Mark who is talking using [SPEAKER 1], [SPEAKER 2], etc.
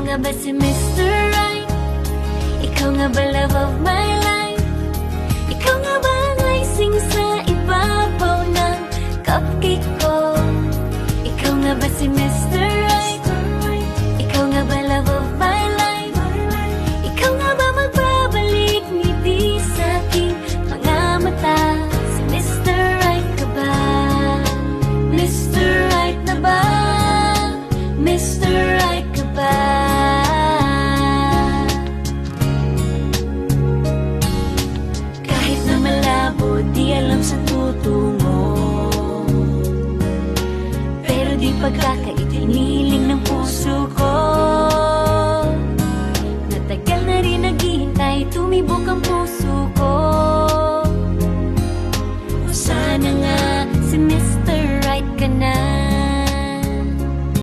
[SPEAKER 1] nga ba si Mr. Right? Ikaw nga ba love of my life? Ikaw nga ba ang icing sa ibabaw ng cupcake ko? Ikaw nga ba si Mr. Right? Ikaw nga ba love of my life? Ikaw nga ba magbabalik ngiti sa aking mga mata? Si Mr. Right ka ba? Mr. Right na ba? Mr. Right ka